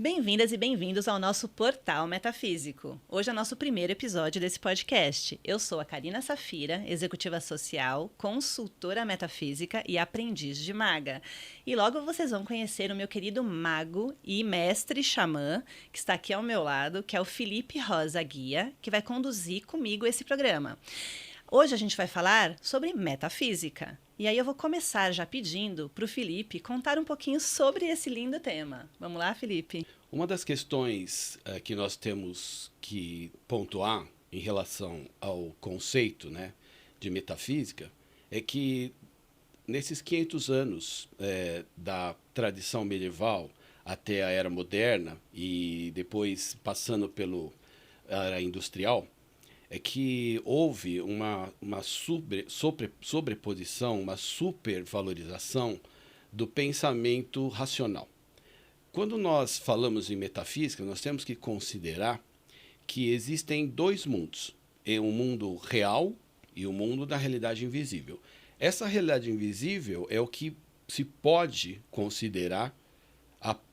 Bem-vindas e bem-vindos ao nosso Portal Metafísico. Hoje é o nosso primeiro episódio desse podcast. Eu sou a Karina Safira, executiva social, consultora metafísica e aprendiz de maga. E logo vocês vão conhecer o meu querido mago e mestre xamã, que está aqui ao meu lado, que é o Felipe Rosa Guia, que vai conduzir comigo esse programa. Hoje a gente vai falar sobre metafísica. E aí eu vou começar já pedindo para o Felipe contar um pouquinho sobre esse lindo tema. Vamos lá, Felipe? Uma das questões que nós temos que pontuar em relação ao conceito, de metafísica é que nesses 500 anos da tradição medieval até a era moderna e depois passando pela era industrial, é que houve uma sobreposição, uma supervalorização do pensamento racional. Quando nós falamos em metafísica, nós temos que considerar que existem dois mundos, um mundo real e o mundo da realidade invisível. Essa realidade invisível é o que se pode considerar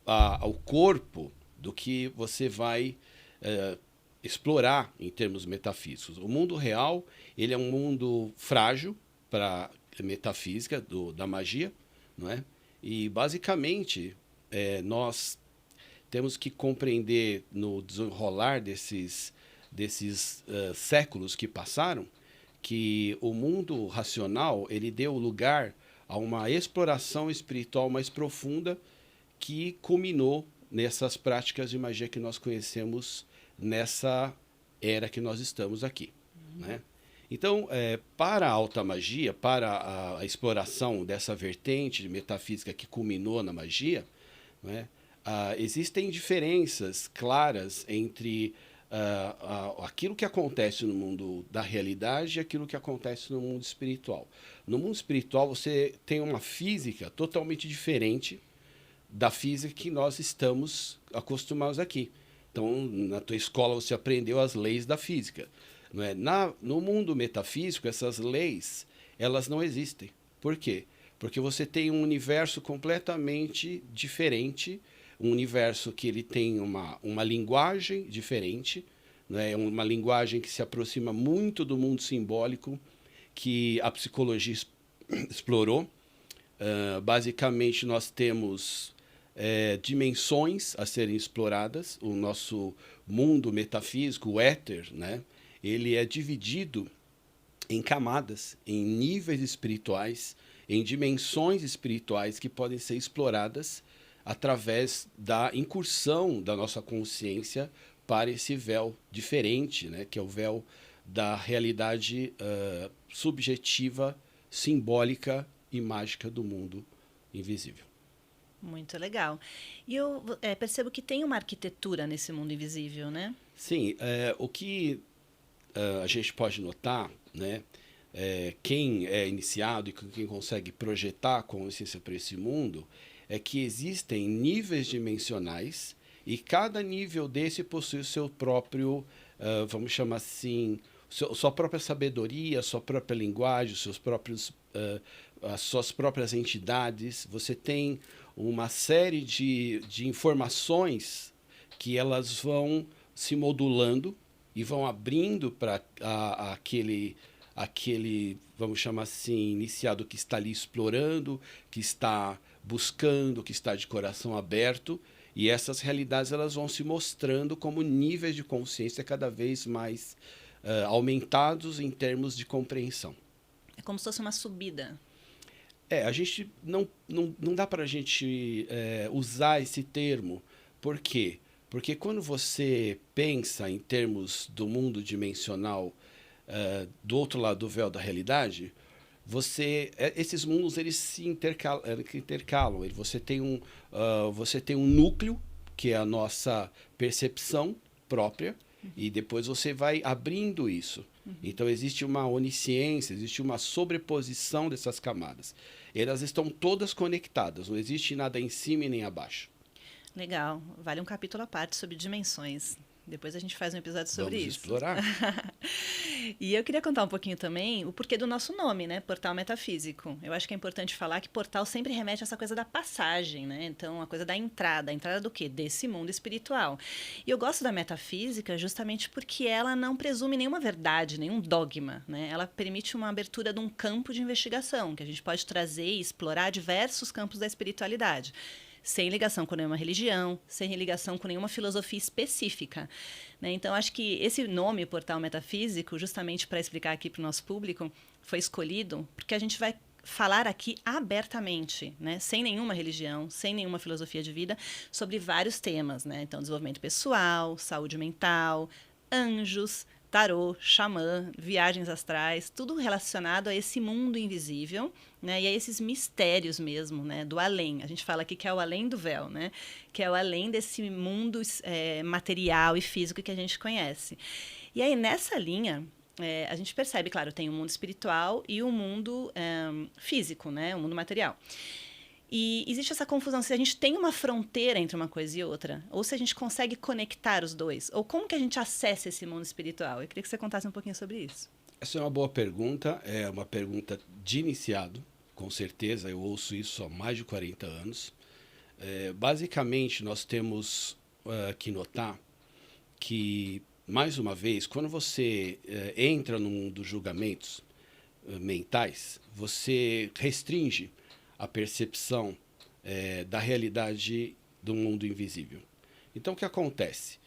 ao corpo do que você vai explorar em termos metafísicos. O mundo real, ele é um mundo frágil para a metafísica da magia, não é? E basicamente nós temos que compreender no desenrolar desses séculos que passaram que o mundo racional ele deu lugar a uma exploração espiritual mais profunda que culminou nessas práticas de magia que nós conhecemos nessa era que nós estamos aqui. Né? Então, para a alta magia, para a exploração dessa vertente de metafísica que culminou na magia, existem diferenças claras entre aquilo que acontece no mundo da realidade e aquilo que acontece no mundo espiritual. No mundo espiritual, você tem uma física totalmente diferente da física que nós estamos acostumados aqui. Então, na tua escola você aprendeu as leis da física. Não é? No mundo metafísico, essas leis, elas não existem. Por quê? Porque você tem um universo completamente diferente, um universo que ele tem uma linguagem diferente, né? Uma linguagem que se aproxima muito do mundo simbólico que a psicologia explorou. Basicamente, nós temos dimensões a serem exploradas. O nosso mundo metafísico, o éter, ele é dividido em camadas, em níveis espirituais, em dimensões espirituais que podem ser exploradas através da incursão da nossa consciência para esse véu diferente, que é o véu da realidade subjetiva, simbólica e mágica do mundo invisível. Muito legal. E eu percebo que tem uma arquitetura nesse mundo invisível, né? Sim, o que a gente pode notar, quem é iniciado e quem consegue projetar a consciência para esse mundo, é que existem níveis dimensionais e cada nível desse possui o seu próprio, vamos chamar assim, sua própria sabedoria, sua própria linguagem, as suas próprias entidades. Você tem uma série de informações que elas vão se modulando e vão abrindo para aquele, vamos chamar assim, iniciado que está ali explorando, que está buscando, que está de coração aberto, e essas realidades elas vão se mostrando como níveis de consciência cada vez mais aumentados em termos de compreensão. É como se fosse uma subida. A gente não dá para a gente usar esse termo. Por quê? Porque quando você pensa em termos do mundo dimensional do outro lado do véu da realidade, esses mundos eles se intercalam. Você tem um núcleo, que é a nossa percepção própria, e depois você vai abrindo isso. Então existe uma onisciência, existe uma sobreposição dessas camadas. Elas estão todas conectadas, não existe nada em cima e nem abaixo. Legal, vale um capítulo à parte sobre dimensões. Depois a gente faz um episódio sobre Vamos isso. Explorar. E eu queria contar um pouquinho também o porquê do nosso nome, né? Portal Metafísico. Eu acho que é importante falar que portal sempre remete a essa coisa da passagem, né? Então, a coisa da entrada. A entrada do quê? Desse mundo espiritual. E eu gosto da metafísica justamente porque ela não presume nenhuma verdade, nenhum dogma, né? Ela permite uma abertura de um campo de investigação, que a gente pode trazer e explorar diversos campos da espiritualidade. Sem ligação com nenhuma religião, sem ligação com nenhuma filosofia específica. Né? Então, acho que esse nome, Portal Metafísico, justamente para explicar aqui para o nosso público, foi escolhido porque a gente vai falar aqui abertamente, né? Sem nenhuma religião, sem nenhuma filosofia de vida, sobre vários temas. Né? Então, desenvolvimento pessoal, saúde mental, anjos, tarô, xamã, viagens astrais, tudo relacionado a esse mundo invisível, né? E a esses mistérios mesmo, né? Do além. A gente fala aqui que é o além do véu, né? Que é o além desse mundo material e físico que a gente conhece. E aí, nessa linha, a gente percebe, claro, tem o mundo espiritual e o mundo físico, né? O mundo material. E existe essa confusão se a gente tem uma fronteira entre uma coisa e outra, ou se a gente consegue conectar os dois, ou como que a gente acessa esse mundo espiritual. Eu queria que você contasse um pouquinho sobre isso. Essa é uma boa pergunta, é uma pergunta de iniciado, com certeza, eu ouço isso há mais de 40 anos. Basicamente, nós temos que notar que, mais uma vez, quando você entra no mundo dos julgamentos mentais, você restringe a percepção da realidade do mundo invisível. Então, o que acontece?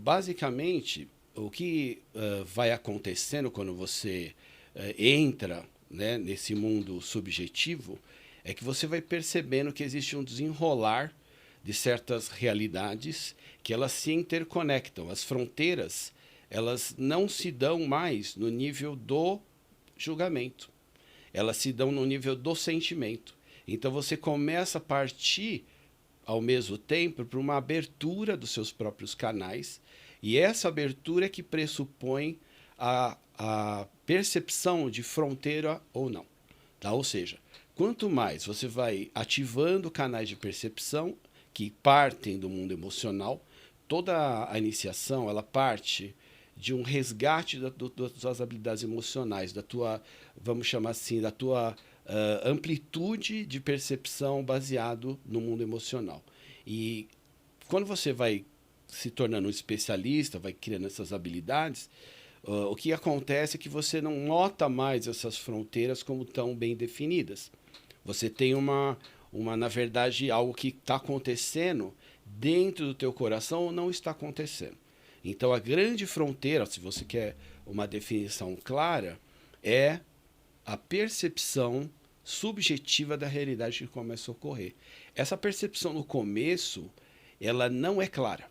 Basicamente, o que vai acontecendo quando você entra, né, nesse mundo subjetivo é que você vai percebendo que existe um desenrolar de certas realidades que elas se interconectam. As fronteiras, elas não se dão mais no nível do julgamento. Elas se dão no nível do sentimento. Então você começa a partir, ao mesmo tempo, para uma abertura dos seus próprios canais, e essa abertura é que pressupõe a percepção de fronteira ou não. Tá? Ou seja, quanto mais você vai ativando canais de percepção que partem do mundo emocional, toda a iniciação ela parte de um resgate das suas habilidades emocionais, da tua, vamos chamar assim, da tua amplitude de percepção baseado no mundo emocional. E quando você vai se tornando um especialista, vai criando essas habilidades, o que acontece é que você não nota mais essas fronteiras como tão bem definidas. Você tem na verdade, algo que está acontecendo dentro do teu coração ou não está acontecendo. Então, a grande fronteira, se você quer uma definição clara, é a percepção subjetiva da realidade que começa a ocorrer. Essa percepção no começo, ela não é clara.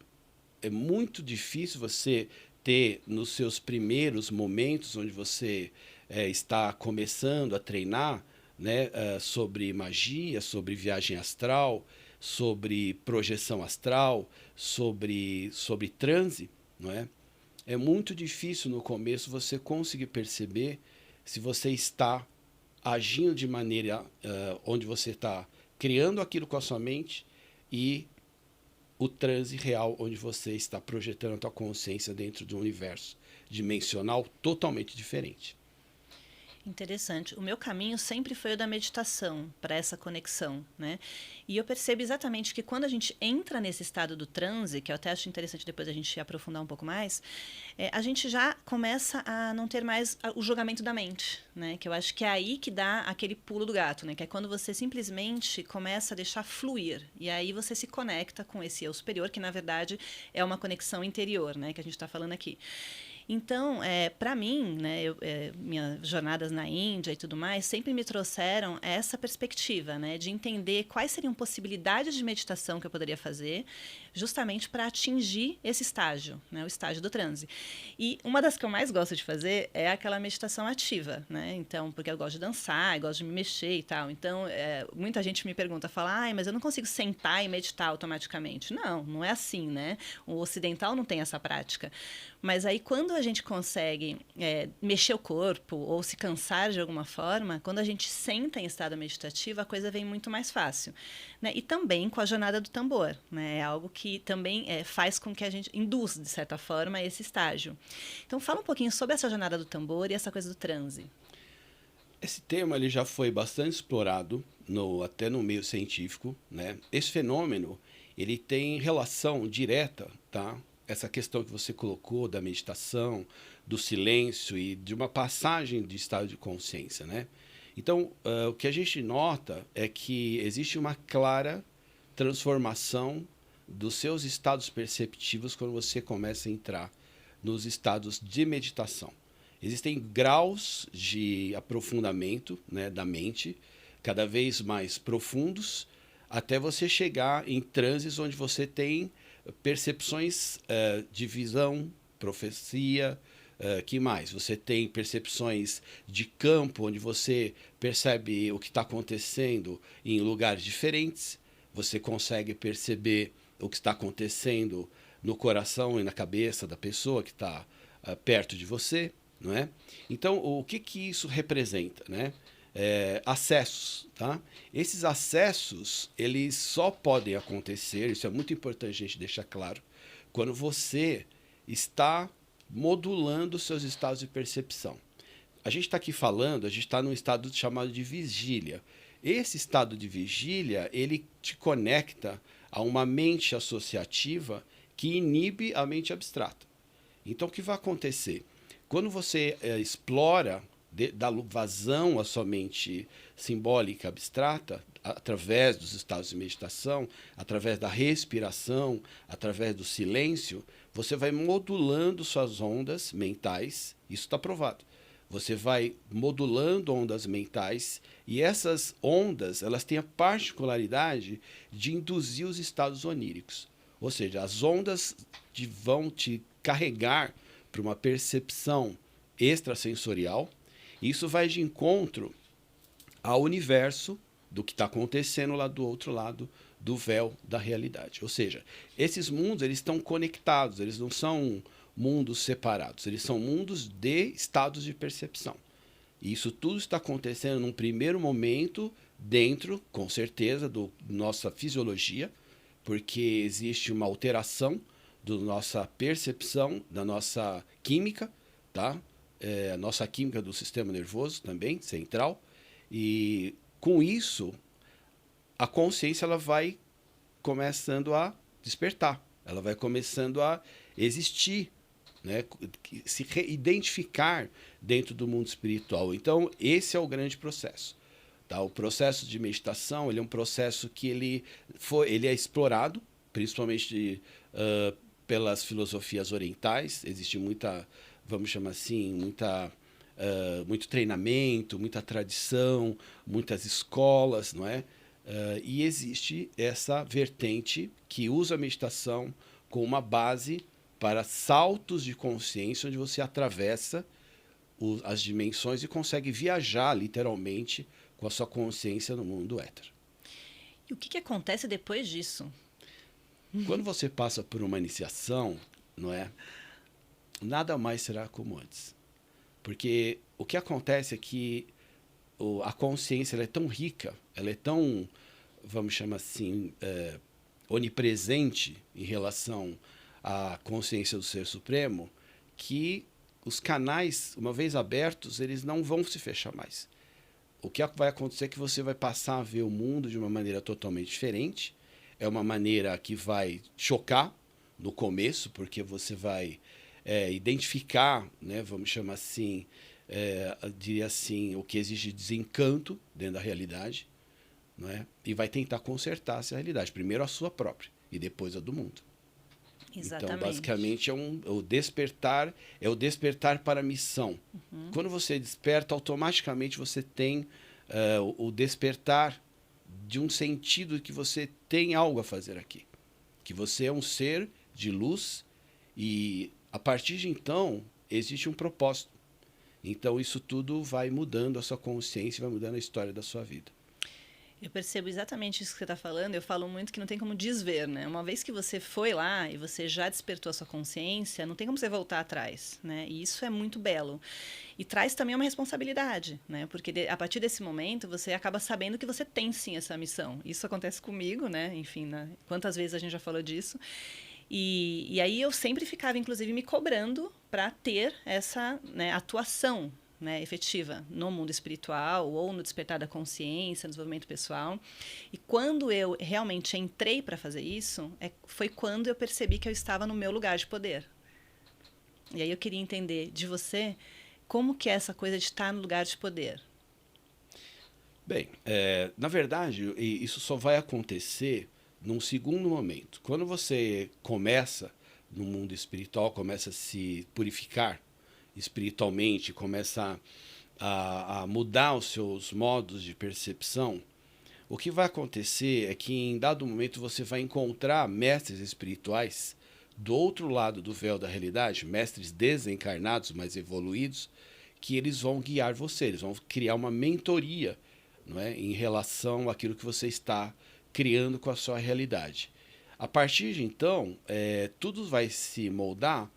É muito difícil você ter nos seus primeiros momentos, onde você está começando a treinar, né, sobre magia, sobre viagem astral, sobre projeção astral, sobre transe, não é? É muito difícil no começo você conseguir perceber se você está agindo de maneira onde você está criando aquilo com a sua mente e o transe real onde você está projetando a tua consciência dentro de um universo dimensional totalmente diferente. Interessante. O meu caminho sempre foi o da meditação para essa conexão, né? E eu percebo exatamente que quando a gente entra nesse estado do transe, que eu até acho interessante depois a gente aprofundar um pouco mais, a gente já começa a não ter mais o julgamento da mente, né? Que eu acho que é aí que dá aquele pulo do gato, né? Que é quando você simplesmente começa a deixar fluir. E aí você se conecta com esse eu superior, que na verdade é uma conexão interior, né? Que a gente está falando aqui. Então, para mim, né, minhas jornadas na Índia e tudo mais sempre me trouxeram essa perspectiva, né, de entender quais seriam possibilidades de meditação que eu poderia fazer justamente para atingir esse estágio, né, o estágio do transe. E uma das que eu mais gosto de fazer é aquela meditação ativa, né? Então, porque eu gosto de dançar, eu gosto de me mexer e tal. Então, muita gente me pergunta, fala, mas eu não consigo sentar e meditar automaticamente. Não, não é assim, né? O ocidental não tem essa prática. Mas aí, quando a gente consegue mexer o corpo ou se cansar de alguma forma, quando a gente senta em estado meditativo, a coisa vem muito mais fácil, né? E também com a jornada do tambor, né? É algo que também faz com que a gente induz, de certa forma, esse estágio. Então, fala um pouquinho sobre essa jornada do tambor e essa coisa do transe. Esse tema ele já foi bastante explorado até no meio científico, né? Esse fenômeno ele tem relação direta, tá? Essa questão que você colocou da meditação, do silêncio e de uma passagem de estado de consciência, né? Então, o que a gente nota é que existe uma clara transformação dos seus estados perceptivos quando você começa a entrar nos estados de meditação. Existem graus de aprofundamento, né, da mente, cada vez mais profundos, até você chegar em transes onde você tem percepções de visão, profecia, que mais? Você tem percepções de campo, onde você percebe o que está acontecendo em lugares diferentes, você consegue perceber o que está acontecendo no coração e na cabeça da pessoa que está perto de você. Não é? Então, o que isso representa? Né? Acessos. Tá? Esses acessos eles só podem acontecer, isso é muito importante a gente deixar claro, quando você está modulando seus estados de percepção. A gente está aqui falando, a gente está num estado chamado de vigília. Esse estado de vigília, ele te conecta a uma mente associativa que inibe a mente abstrata. Então, o que vai acontecer? Quando você explora, dá vazão à sua mente simbólica abstrata, através dos estados de meditação, através da respiração, através do silêncio, você vai modulando suas ondas mentais, isso está provado. Você vai modulando ondas mentais e essas ondas elas têm a particularidade de induzir os estados oníricos. Ou seja, as ondas vão te carregar para uma percepção extrasensorial. Isso vai de encontro ao universo do que está acontecendo lá do outro lado do véu da realidade. Ou seja, esses mundos eles estão conectados, eles não são mundos separados, eles são mundos de estados de percepção. E isso tudo está acontecendo num primeiro momento dentro, com certeza, da nossa fisiologia, porque existe uma alteração da nossa percepção, da nossa química, tá? A nossa química do sistema nervoso também, central. E com isso, a consciência ela vai começando a despertar, ela vai começando a existir, né? Se identificar dentro do mundo espiritual. Então, esse é o grande processo. Tá? O processo de meditação ele é um processo que ele é explorado, principalmente pelas filosofias orientais. Existe muita, vamos chamar assim, muito treinamento, muita tradição, muitas escolas, não é? E existe essa vertente que usa a meditação como uma base para saltos de consciência, onde você atravessa as dimensões e consegue viajar literalmente com a sua consciência no mundo éter. E o que acontece depois disso? Quando você passa por uma iniciação, não é? Nada mais será como antes. Porque o que acontece é que a consciência ela é tão rica, ela é tão, vamos chamar assim, onipresente em relação à consciência do Ser Supremo, que os canais, uma vez abertos, eles não vão se fechar mais. O que vai acontecer é que você vai passar a ver o mundo de uma maneira totalmente diferente. É uma maneira que vai chocar no começo, porque você vai identificar, né, vamos chamar assim, diria assim, o que exige desencanto dentro da realidade, não é? E vai tentar consertar essa realidade. Primeiro a sua própria e depois a do mundo. Exatamente. Então, basicamente, o despertar para a missão. Uhum. Quando você desperta, automaticamente você tem o despertar de um sentido que você tem algo a fazer aqui. Que você é um ser de luz e, a partir de então, existe um propósito. Então, isso tudo vai mudando a sua consciência, vai mudando a história da sua vida. Eu percebo exatamente isso que você está falando. Eu falo muito que não tem como desver, né? Uma vez que você foi lá e você já despertou a sua consciência, não tem como você voltar atrás, né? E isso é muito belo. E traz também uma responsabilidade, né? Porque a partir desse momento você acaba sabendo que você tem sim essa missão. Isso acontece comigo, né? Enfim, né? Quantas vezes a gente já falou disso? E aí eu sempre ficava, inclusive, me cobrando para ter essa, né, atuação, né, efetiva no mundo espiritual ou no despertar da consciência, no desenvolvimento pessoal. E quando eu realmente entrei para fazer isso, foi quando eu percebi que eu estava no meu lugar de poder. E aí eu queria entender de você como que é essa coisa de estar no lugar de poder. Bem, na verdade, isso só vai acontecer num segundo momento. Quando você começa no mundo espiritual, começa a se purificar espiritualmente, começa a mudar os seus modos de percepção, o que vai acontecer é que em dado momento você vai encontrar mestres espirituais do outro lado do véu da realidade, mestres desencarnados, mais evoluídos, que eles vão guiar você, eles vão criar uma mentoria, não é, em relação àquilo que você está criando com a sua realidade. A partir de então, tudo vai se moldar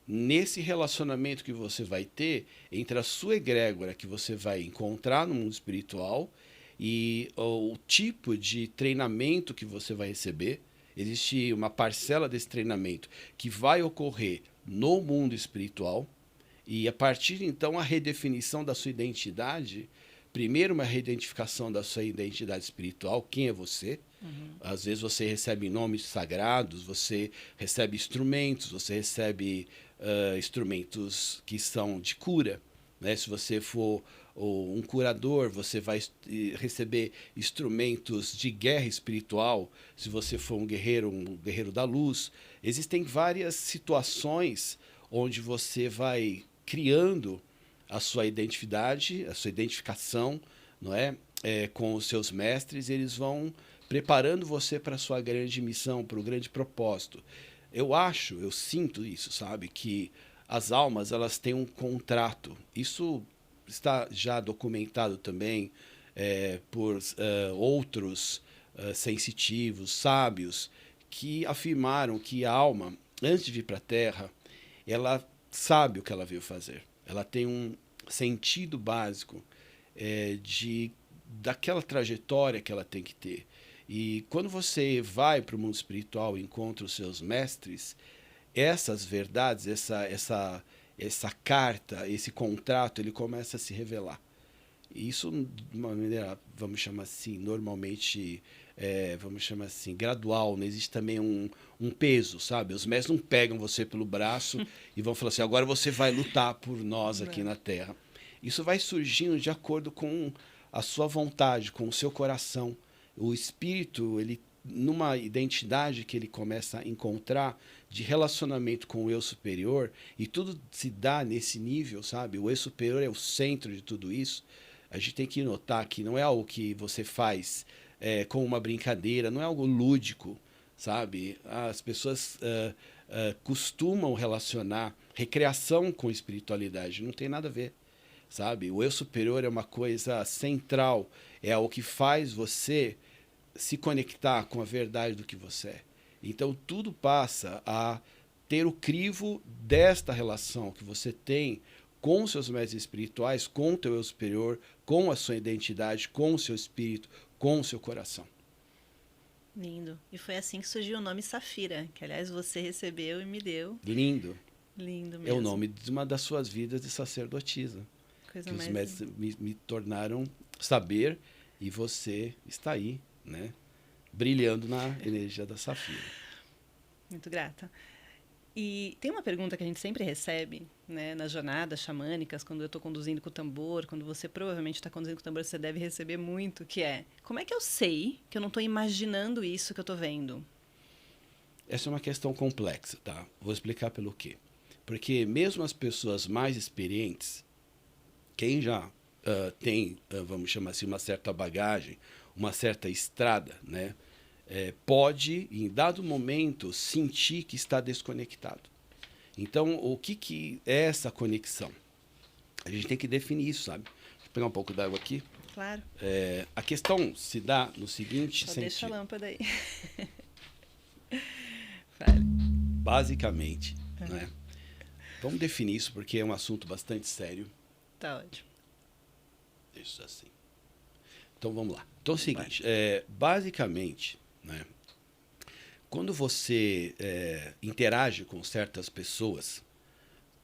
nesse relacionamento que você vai ter entre a sua egrégora que você vai encontrar no mundo espiritual e o tipo de treinamento que você vai receber. Existe uma parcela desse treinamento que vai ocorrer no mundo espiritual e a partir de então a redefinição da sua identidade. Primeiro, uma reidentificação da sua identidade espiritual, quem é você. Às vezes você recebe nomes sagrados, você recebe instrumentos, você recebe instrumentos que são de cura. Né? Se você for um curador, você vai receber instrumentos de guerra espiritual. Se você for um guerreiro da luz. Existem várias situações onde você vai criando a sua identidade, a sua identificação, não é? Com os seus mestres, eles vão preparando você para a sua grande missão, para o grande propósito. Eu sinto isso, sabe? Que as almas, elas têm um contrato. Isso está já documentado também por outros sensitivos, sábios, que afirmaram que a alma, antes de vir para a Terra, ela sabe o que ela veio fazer. Ela tem um sentido básico daquela trajetória que ela tem que ter. E quando você vai para o mundo espiritual e encontra os seus mestres, essas verdades, essa carta, esse contrato, ele começa a se revelar. E isso, de uma maneira, vamos chamar assim, normalmente, vamos chamar assim, gradual. Não existe também um peso, sabe? Os mestres não pegam você pelo braço e vão falar assim, agora você vai lutar por nós aqui na Terra. Isso vai surgindo de acordo com a sua vontade, com o seu coração. O espírito, ele, numa identidade que ele começa a encontrar de relacionamento com o eu superior, e tudo se dá nesse nível, sabe? O eu superior é o centro de tudo isso. A gente tem que notar que não é algo que você faz com uma brincadeira, não é algo lúdico, sabe? As pessoas costumam relacionar recreação com espiritualidade, não tem nada a ver, sabe? O eu superior é uma coisa central, é o que faz você se conectar com a verdade do que você é. Então tudo passa a ter o crivo desta relação que você tem com os seus mestres espirituais, com o teu eu superior, com a sua identidade, com o seu espírito, com o seu coração. Lindo. E foi assim que surgiu o nome Safira, que aliás você recebeu e me deu. Lindo. Lindo mesmo. É o nome de uma das suas vidas de sacerdotisa. Coisa que mais os mestres me tornaram saber e você está aí, né? Brilhando na energia da Safira. Muito grata. E tem uma pergunta que a gente sempre recebe, né, nas jornadas xamânicas, quando eu estou conduzindo com o tambor, quando você provavelmente está conduzindo com o tambor, você deve receber muito, que é, como é que eu sei que eu não estou imaginando isso que eu estou vendo? Essa é uma questão complexa, tá? Vou explicar pelo quê. Porque mesmo as pessoas mais experientes, quem já tem, vamos chamar assim, uma certa bagagem, uma certa estrada, né? Pode, em dado momento, sentir que está desconectado. Então, o que é essa conexão? A gente tem que definir isso, sabe? Vou pegar um pouco d'água aqui. Claro. A questão se dá no seguinte Só sentido. deixa a lâmpada aí. Fale. Basicamente, né? Vamos definir isso porque é um assunto bastante sério. Tá ótimo. Isso assim. Então vamos lá. Então é o seguinte, basicamente, né? Quando você interage com certas pessoas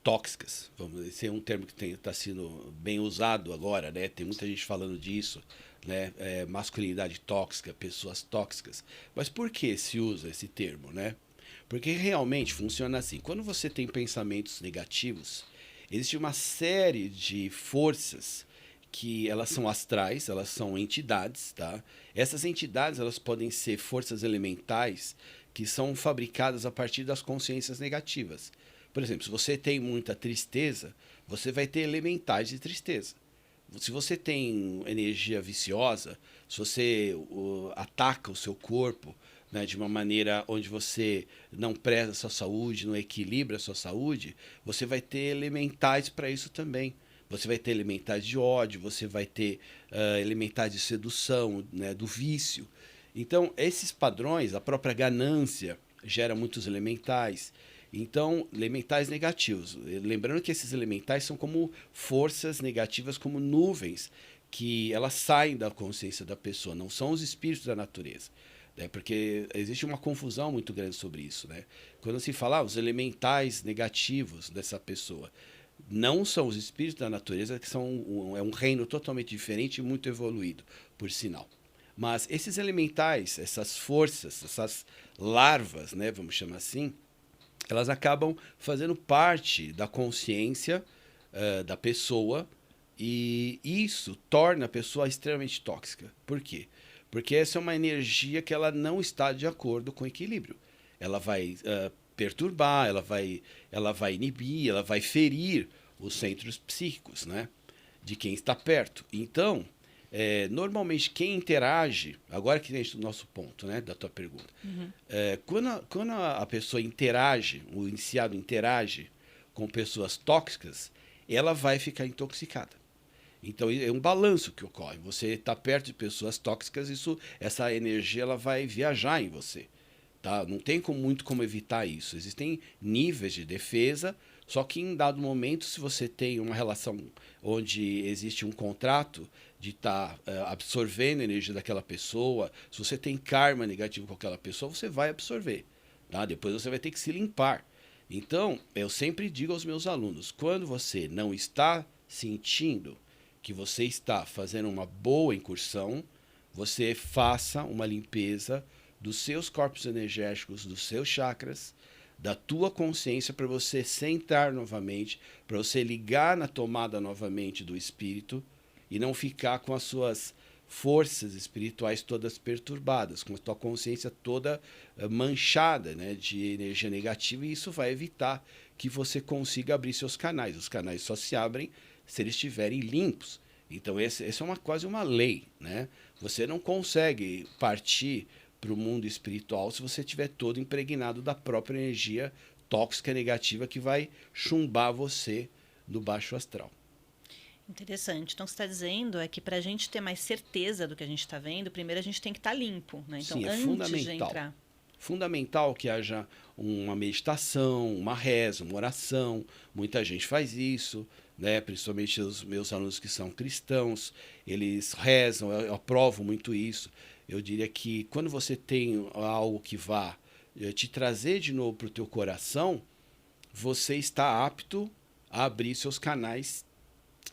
tóxicas, vamos dizer, esse é um termo que está sendo bem usado agora, né? Tem muita gente falando disso, né? Masculinidade tóxica, pessoas tóxicas. Mas por que se usa esse termo, né? Porque realmente funciona assim. Quando você tem pensamentos negativos, existe uma série de forças que elas são astrais, elas são entidades, tá? Essas entidades, elas podem ser forças elementais que são fabricadas a partir das consciências negativas. Por exemplo, se você tem muita tristeza, você vai ter elementais de tristeza. Se você tem energia viciosa, se você ataca o seu corpo, né, de uma maneira onde você não preza a sua saúde, não equilibra a sua saúde, você vai ter elementais para isso também. Você vai ter elementais de ódio, você vai ter elementais de sedução, né, do vício. Então, esses padrões, a própria ganância gera muitos elementais. Então, elementais negativos. Lembrando que esses elementais são como forças negativas, como nuvens, que elas saem da consciência da pessoa, não são os espíritos da natureza. Né? Porque existe uma confusão muito grande sobre isso. Né? Quando se fala os elementais negativos dessa pessoa, não são os espíritos da natureza, que são é um reino totalmente diferente e muito evoluído, por sinal. Mas esses elementais, essas forças, essas larvas, né, vamos chamar assim, elas acabam fazendo parte da consciência da pessoa e isso torna a pessoa extremamente tóxica. Por quê? Porque essa é uma energia que ela não está de acordo com o equilíbrio. Ela vai perturbar, ela vai inibir, ela vai ferir os centros psíquicos, né, de quem está perto. Então, normalmente quem interage, agora que tem o nosso ponto, né, da tua pergunta, quando a pessoa interage, o iniciado interage com pessoas tóxicas, ela vai ficar intoxicada. Então é um balanço que ocorre. Você está perto de pessoas tóxicas, essa energia ela vai viajar em você. Tá? Não tem muito como evitar isso. Existem níveis de defesa, só que em dado momento, se você tem uma relação onde existe um contrato de estar absorvendo a energia daquela pessoa, se você tem karma negativo com aquela pessoa, você vai absorver. Tá? Depois você vai ter que se limpar. Então, eu sempre digo aos meus alunos, quando você não está sentindo que você está fazendo uma boa incursão, você faça uma limpeza dos seus corpos energéticos, dos seus chakras, da tua consciência para você centrar novamente, para você ligar na tomada novamente do espírito e não ficar com as suas forças espirituais todas perturbadas, com a tua consciência toda manchada, né, de energia negativa, e isso vai evitar que você consiga abrir seus canais. Os canais só se abrem se eles estiverem limpos. Então, essa é quase uma lei. Né? Você não consegue partir para o mundo espiritual se você estiver todo impregnado da própria energia tóxica negativa que vai chumbar você no baixo astral. Interessante. Então, o que você está dizendo é que para a gente ter mais certeza do que a gente está vendo, primeiro a gente tem que estar limpo. Né? Então, Sim, antes de entrar. Fundamental que haja uma meditação, uma reza, uma oração. Muita gente faz isso, né? Principalmente os meus alunos que são cristãos, eles rezam, eu aprovo muito isso. Eu diria que quando você tem algo que vá te trazer de novo para o teu coração, você está apto a abrir seus canais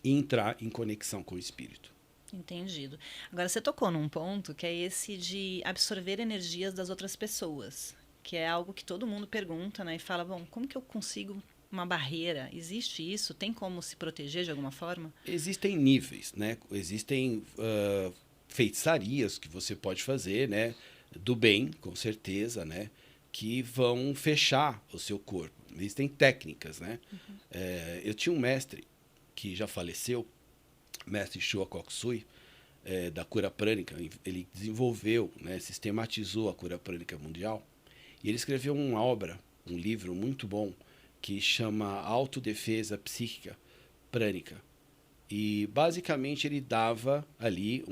e entrar em conexão com o espírito. Entendido. Agora, você tocou num ponto que é esse de absorver energias das outras pessoas, que é algo que todo mundo pergunta, né? E fala, bom, como que eu consigo uma barreira? Existe isso? Tem como se proteger de alguma forma? Existem níveis, né? Existem feitiçarias que você pode fazer, né? Do bem, com certeza, né? Que vão fechar o seu corpo. Existem técnicas, né? Uhum. Eu tinha um mestre que já faleceu, mestre Shua Koksui, da cura prânica. Ele desenvolveu, né, sistematizou a cura prânica mundial, e ele escreveu uma obra, um livro muito bom, que chama Autodefesa Psíquica Prânica. E, basicamente, ele dava ali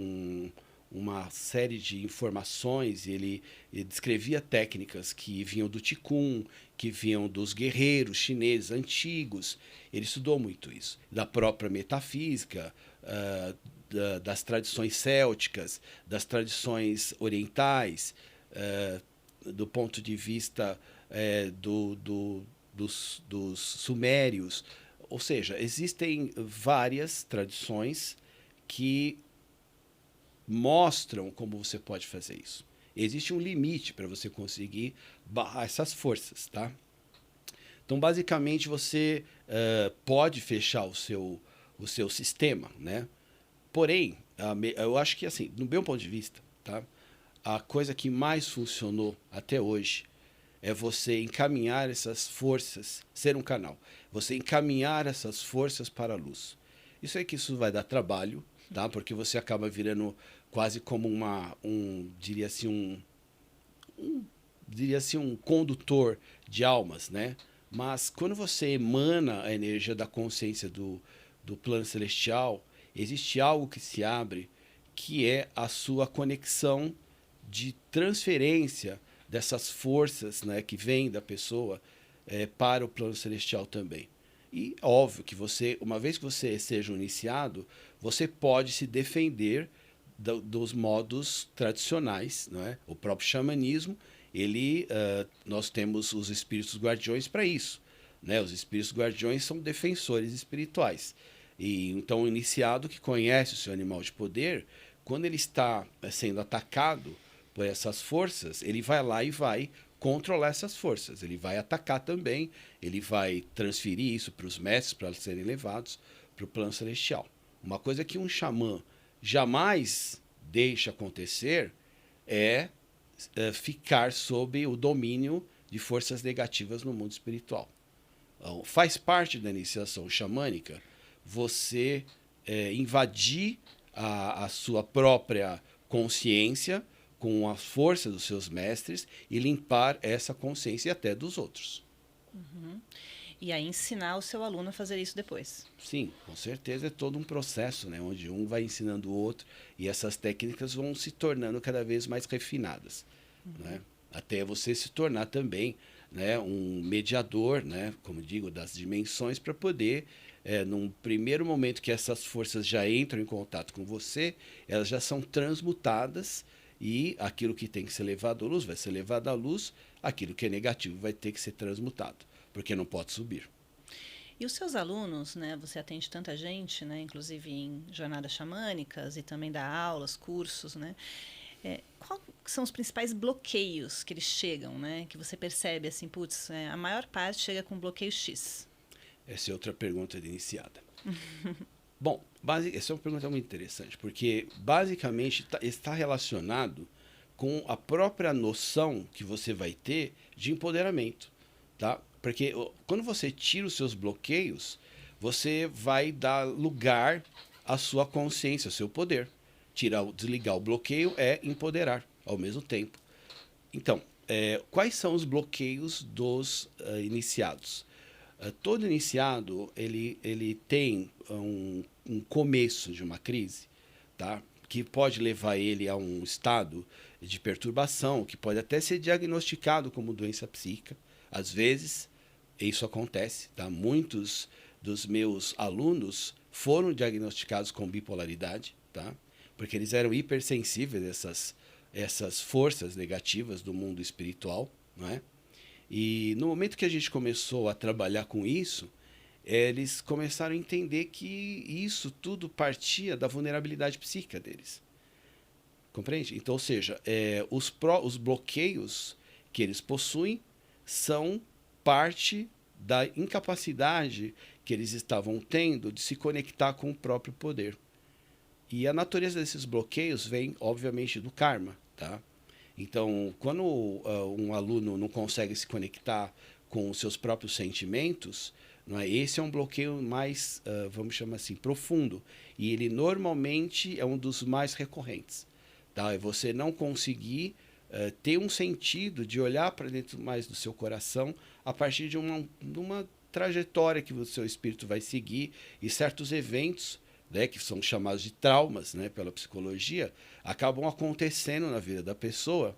uma série de informações, ele descrevia técnicas que vinham do Qigong, que vinham dos guerreiros chineses antigos. Ele estudou muito isso, da própria metafísica, das tradições célticas, das tradições orientais, do ponto de vista dos sumérios. Ou seja, existem várias tradições que mostram como você pode fazer isso. Existe um limite para você conseguir barrar essas forças, tá? Então, basicamente, você pode fechar o seu sistema, né? Porém, eu acho que, assim, no meu ponto de vista, tá? A coisa que mais funcionou até hoje é você encaminhar essas forças, ser um canal, você encaminhar essas forças para a luz. Isso é que isso vai dar trabalho, tá? Porque você acaba virando quase como diria assim, um condutor de almas, né? Mas quando você emana a energia da consciência do plano celestial, existe algo que se abre, que é a sua conexão de transferência dessas forças, né, que vêm da pessoa para o plano celestial também. E óbvio que você, uma vez que você seja um iniciado, você pode se defender dos modos tradicionais, não é? O próprio xamanismo, nós temos os espíritos guardiões para isso, né? Os espíritos guardiões são defensores espirituais. E então o iniciado que conhece o seu animal de poder, quando ele está sendo atacado por essas forças, ele vai lá e vai controlar essas forças. Ele vai atacar também, ele vai transferir isso para os mestres para serem levados para o plano celestial. Uma coisa que um xamã jamais deixa acontecer é ficar sob o domínio de forças negativas no mundo espiritual. Então, faz parte da iniciação xamânica você invadir a sua própria consciência com a força dos seus mestres e limpar essa consciência até dos outros. Uhum. E aí ensinar o seu aluno a fazer isso depois. Sim, com certeza é todo um processo, né, onde um vai ensinando o outro e essas técnicas vão se tornando cada vez mais refinadas, né, até você se tornar também, né, um mediador, né, como digo, das dimensões para poder, num primeiro momento que essas forças já entram em contato com você, elas já são transmutadas e aquilo que tem que ser levado à luz vai ser levado à luz, aquilo que é negativo vai ter que ser transmutado, porque não pode subir. E os seus alunos, né, você atende tanta gente, né, inclusive em jornadas xamânicas e também dá aulas, cursos, né? Quais são os principais bloqueios que eles chegam, né? Que você percebe assim, putz, a maior parte chega com bloqueio X. Essa é outra pergunta de iniciada. Bom, essa é uma pergunta muito interessante, porque basicamente está relacionado com a própria noção que você vai ter de empoderamento, tá? Porque quando você tira os seus bloqueios, você vai dar lugar à sua consciência, ao seu poder. Desligar o bloqueio é empoderar ao mesmo tempo. Então, quais são os bloqueios dos iniciados? Todo iniciado ele tem um começo de uma crise, tá? Que pode levar ele a um estado de perturbação, que pode até ser diagnosticado como doença psíquica. Às vezes, isso acontece, tá? Muitos dos meus alunos foram diagnosticados com bipolaridade, tá? Porque eles eram hipersensíveis a essas forças negativas do mundo espiritual, não é? E no momento que a gente começou a trabalhar com isso, eles começaram a entender que isso tudo partia da vulnerabilidade psíquica deles. Compreende? Então, ou seja, os bloqueios que eles possuem são parte da incapacidade que eles estavam tendo de se conectar com o próprio poder. E a natureza desses bloqueios vem, obviamente, do karma, tá? Então, quando um aluno não consegue se conectar com os seus próprios sentimentos, não é? Esse é um bloqueio mais, vamos chamar assim, profundo. E ele normalmente é um dos mais recorrentes. Tá? É você não conseguir ter um sentido de olhar para dentro mais do seu coração a partir de uma trajetória que o seu espírito vai seguir e certos eventos né, que são chamados de traumas, né, pela psicologia, acabam acontecendo na vida da pessoa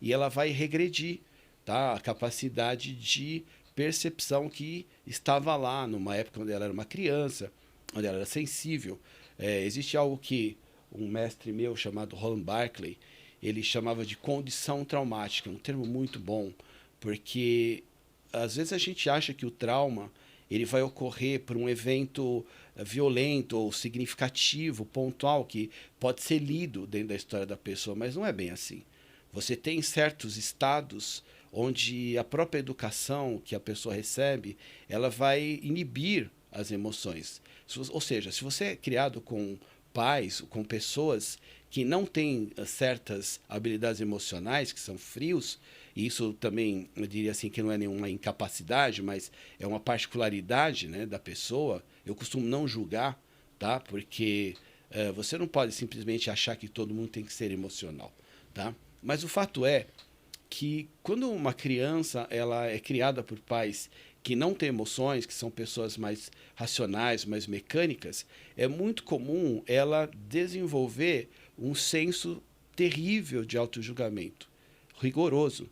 e ela vai regredir, tá? A capacidade de percepção que estava lá numa época onde ela era uma criança, onde ela era sensível. Existe algo que um mestre meu chamado Roland Barclay, ele chamava de condição traumática, um termo muito bom, porque às vezes a gente acha que o trauma ele vai ocorrer por um evento violento ou significativo, pontual, que pode ser lido dentro da história da pessoa, mas não é bem assim. Você tem certos estados onde a própria educação que a pessoa recebe, ela vai inibir as emoções. Ou seja, se você é criado com pais, com pessoas que não têm certas habilidades emocionais, que são frios, e isso também, eu diria assim, que não é nenhuma incapacidade, mas é uma particularidade, né, da pessoa. Eu costumo não julgar, tá? Porque você não pode simplesmente achar que todo mundo tem que ser emocional, tá? Mas o fato é que quando uma criança ela é criada por pais que não têm emoções, que são pessoas mais racionais, mais mecânicas, é muito comum ela desenvolver um senso terrível de autojulgamento, rigoroso.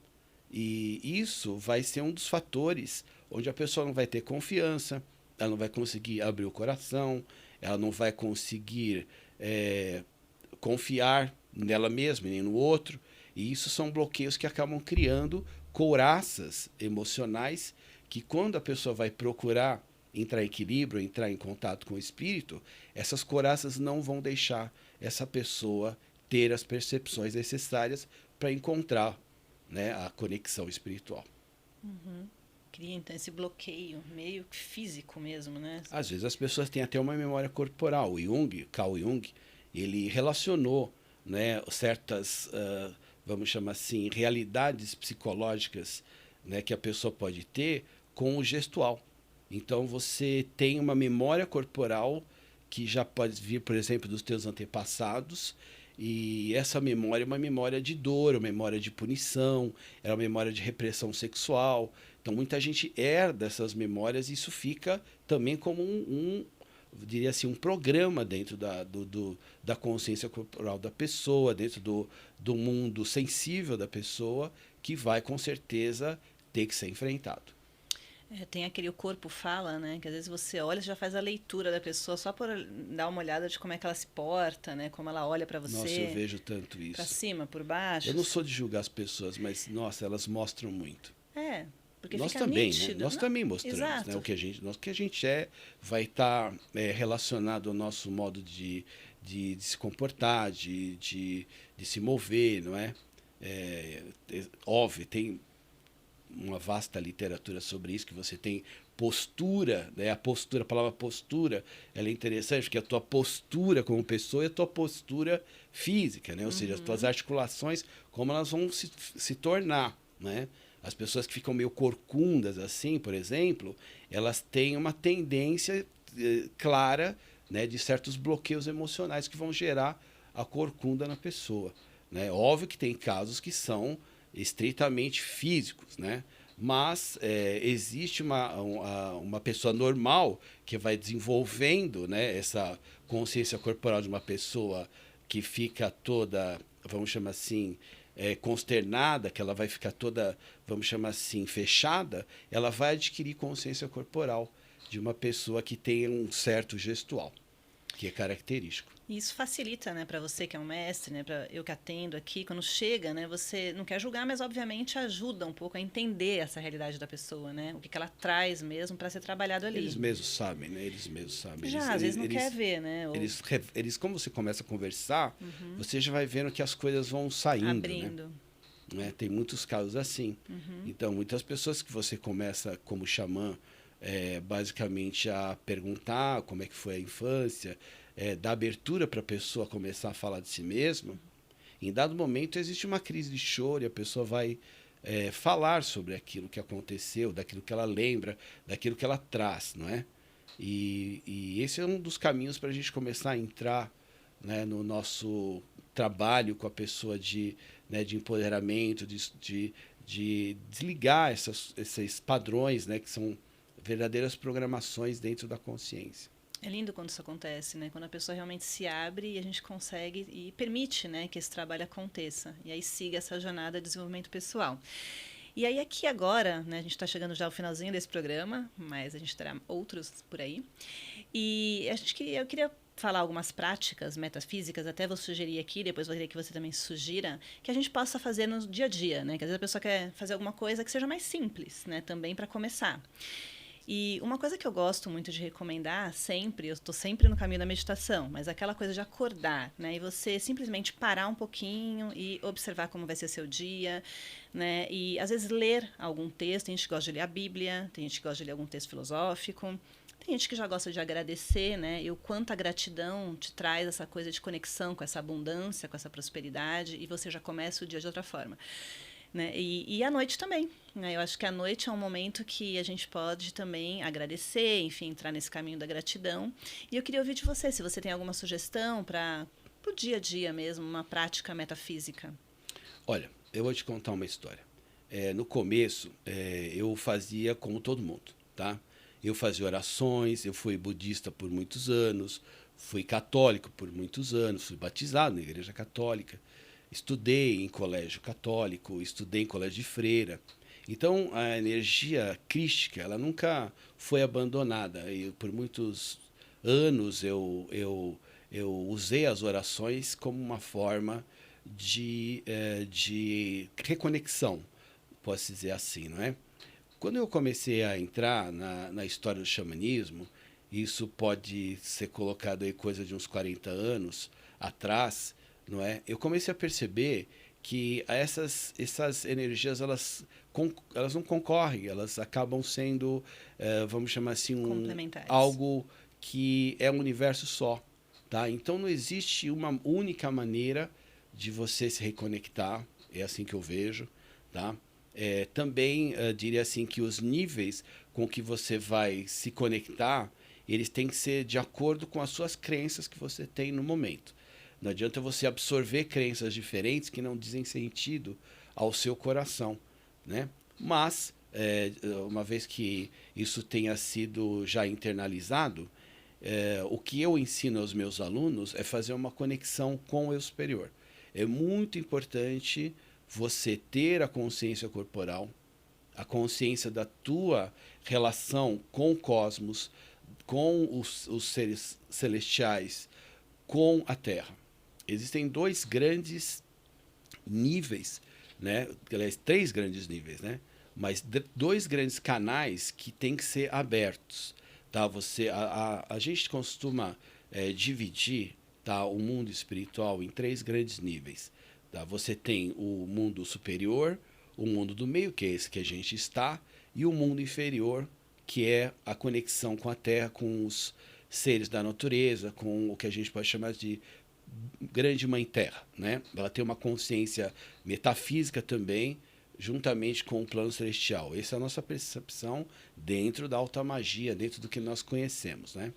E isso vai ser um dos fatores onde a pessoa não vai ter confiança, ela não vai conseguir abrir o coração, ela não vai conseguir confiar nela mesma nem no outro. E isso são bloqueios que acabam criando couraças emocionais que, quando a pessoa vai procurar entrar em equilíbrio, entrar em contato com o espírito, essas couraças não vão deixar essa pessoa ter as percepções necessárias para encontrar, né, a conexão espiritual. Uhum. Cria então esse bloqueio meio físico mesmo, né? Às vezes as pessoas têm até uma memória corporal. O Jung, Carl Jung, ele relacionou, né, certas, vamos chamar assim, realidades psicológicas, né, que a pessoa pode ter com o gestual. Então você tem uma memória corporal que já pode vir, por exemplo, dos teus antepassados, e essa memória é uma memória de dor, uma memória de punição, é uma memória de repressão sexual. Então muita gente herda essas memórias e isso fica também como diria assim, um programa dentro da consciência corporal da pessoa, dentro do mundo sensível da pessoa, que vai com certeza ter que ser enfrentado. Tem aquele o corpo fala, né? Que às vezes você olha e já faz a leitura da pessoa só por dar uma olhada de como é que ela se porta, né? Como ela olha para você. Nossa, eu vejo tanto isso. Para cima, por baixo. Eu não sou de julgar as pessoas, mas, nossa, elas mostram muito. Porque nós fica também, nítido. né? Nós também mostramos, Exato. né? O que a gente vai estar relacionado ao nosso modo de se comportar, de se mover, não é? Óbvio, tem uma vasta literatura sobre isso, que você tem postura, né? A palavra postura, ela é interessante, porque a tua postura como pessoa é a tua postura física, né? Ou seja, as tuas articulações, como elas vão se tornar, né? As pessoas que ficam meio corcundas assim, por exemplo, elas têm uma tendência clara, né, de certos bloqueios emocionais que vão gerar a corcunda na pessoa, né? Óbvio que tem casos que são estritamente físicos, né? Mas existe uma pessoa normal que vai desenvolvendo, né, essa consciência corporal de uma pessoa que fica toda, vamos chamar assim, consternada, que ela vai ficar toda, vamos chamar assim, fechada, ela vai adquirir consciência corporal de uma pessoa que tem um certo gestual, que é característico. E isso facilita, né, para você que é um mestre, né, para eu que atendo aqui, quando chega, né, você não quer julgar, mas obviamente ajuda um pouco a entender essa realidade da pessoa, né, o que ela traz mesmo para ser trabalhado ali. Eles mesmos sabem, né? Eles mesmos sabem. Às vezes não quer ver, né? Eles, como você começa a conversar, você já vai vendo que as coisas vão saindo, abrindo. Né? Tem muitos casos assim. Então, muitas pessoas que você começa como xamã, basicamente a perguntar como é que foi a infância, dar abertura para a pessoa começar a falar de si mesma, em dado momento existe uma crise de choro e a pessoa vai falar sobre aquilo que aconteceu, daquilo que ela lembra, daquilo que ela traz, não é? E esse é um dos caminhos para a gente começar a entrar, né, no nosso trabalho com a pessoa de empoderamento, de desligar esses padrões, né, que são verdadeiras programações dentro da consciência. É lindo quando isso acontece, né? Quando a pessoa realmente se abre e a gente consegue e permite, né, que esse trabalho aconteça. E aí siga essa jornada de desenvolvimento pessoal. E aí aqui agora, né, a gente está chegando já ao finalzinho desse programa, mas a gente terá outros por aí. E eu queria falar algumas práticas metafísicas, até vou sugerir aqui, depois vou querer que você também sugira, que a gente possa fazer no dia a dia, né? Que às vezes a pessoa quer fazer alguma coisa que seja mais simples, né? Também para começar. E uma coisa que eu gosto muito de recomendar sempre, eu estou sempre no caminho da meditação, mas aquela coisa de acordar, né? E você simplesmente parar um pouquinho e observar como vai ser seu dia, né? E às vezes ler algum texto, tem gente que gosta de ler a Bíblia, tem gente que gosta de ler algum texto filosófico, tem gente que já gosta de agradecer, né? E o quanto a gratidão te traz essa coisa de conexão com essa abundância, com essa prosperidade, e você já começa o dia de outra forma. Né? E à noite também. Né? Eu acho que a noite é um momento que a gente pode também agradecer, enfim, entrar nesse caminho da gratidão. E eu queria ouvir de você, se você tem alguma sugestão para o dia a dia mesmo, uma prática metafísica. Olha, eu vou te contar uma história. No começo, eu fazia como todo mundo, tá? Eu fazia orações, eu fui budista por muitos anos, fui católico por muitos anos, fui batizado na igreja católica, estudei em colégio católico, estudei em colégio de freira. Então, a energia crística, ela nunca foi abandonada. E por muitos anos eu usei as orações como uma forma de reconexão, posso dizer assim, não é? Quando eu comecei a entrar na história do xamanismo, isso pode ser colocado aí coisa de uns 40 anos atrás, não é? Eu comecei a perceber que essas energias elas não concorrem, elas acabam sendo, vamos chamar assim, Complementares. algo que é um universo só, tá? Então não existe uma única maneira de você se reconectar, é assim que eu vejo, tá? Também diria assim que os níveis com que você vai se conectar, eles têm que ser de acordo com as suas crenças que você tem no momento. Não adianta você absorver crenças diferentes que não dizem sentido ao seu coração, né? Mas, uma vez que isso tenha sido já internalizado, o que eu ensino aos meus alunos é fazer uma conexão com o eu superior. É muito importante você ter a consciência corporal, a consciência da tua relação com o cosmos, com os seres celestiais, com a Terra. Existem dois grandes níveis, né? Aliás, três grandes níveis, né? Mas dois grandes canais que têm que ser abertos, tá? A gente costuma dividir, tá, o mundo espiritual em três grandes níveis. Tá? Você tem o mundo superior, o mundo do meio, que é esse que a gente está, e o mundo inferior, que é a conexão com a Terra, com os seres da natureza, com o que a gente pode chamar de grande mãe Terra, né? Ela tem uma consciência metafísica também, juntamente com o plano celestial. Essa é a nossa percepção dentro da alta magia, dentro do que nós conhecemos, né?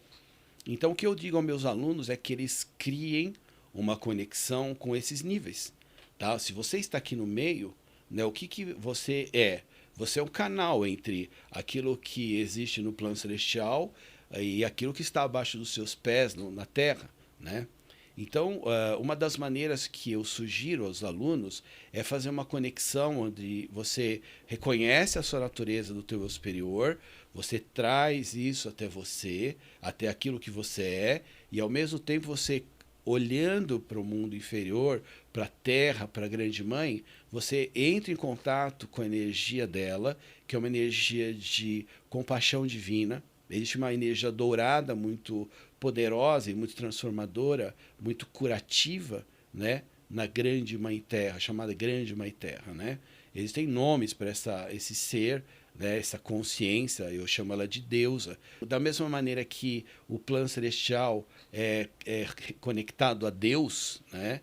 Então, o que eu digo aos meus alunos é que eles criem uma conexão com esses níveis, tá? Se você está aqui no meio, né, o que você é? Você é um canal entre aquilo que existe no plano celestial e aquilo que está abaixo dos seus pés na Terra, né? Então, uma das maneiras que eu sugiro aos alunos é fazer uma conexão onde você reconhece a sua natureza do teu eu superior, você traz isso até você, até aquilo que você é, e ao mesmo tempo você, olhando para o mundo inferior, para a Terra, para a Grande Mãe, você entra em contato com a energia dela, que é uma energia de compaixão divina. Existe uma energia dourada muito poderosa e muito transformadora, muito curativa, né, na Grande Mãe Terra, chamada Grande Mãe Terra, né? Existem nomes para esse ser, né, essa consciência, eu chamo ela de deusa. Da mesma maneira que o plano celestial é conectado a Deus, né?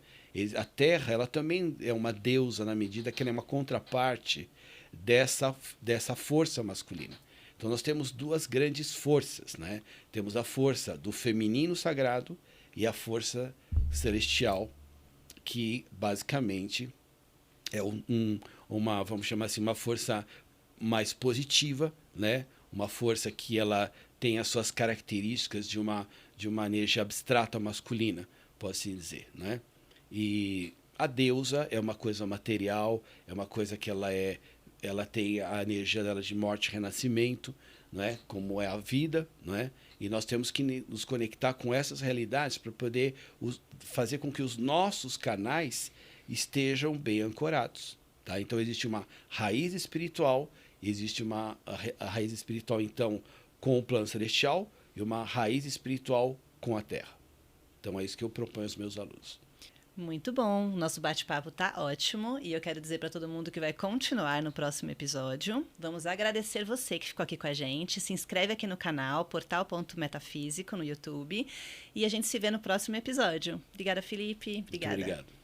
A Terra, ela também é uma deusa na medida que ela é uma contraparte dessa força masculina. Então nós temos duas grandes forças, né? Temos a força do feminino sagrado e a força celestial, que basicamente é vamos chamar assim, uma força mais positiva, né? Uma força que ela tem as suas características de uma energia abstrata masculina, pode assim dizer, né? E a deusa é uma coisa material, é uma coisa que ela tem a energia dela de morte e renascimento, não é? Como é a vida, não é? E nós temos que nos conectar com essas realidades para poder fazer com que os nossos canais estejam bem ancorados. Tá? Então, existe uma raiz espiritual, existe a raiz espiritual, então, com o plano celestial e uma raiz espiritual com a Terra. Então, é isso que eu proponho aos meus alunos. Muito bom, nosso bate-papo tá ótimo e eu quero dizer para todo mundo que vai continuar no próximo episódio. Vamos agradecer você que ficou aqui com a gente. Se inscreve aqui no canal, portal.metafísico no YouTube e a gente se vê no próximo episódio. Obrigada, Felipe. Obrigada. Muito obrigado.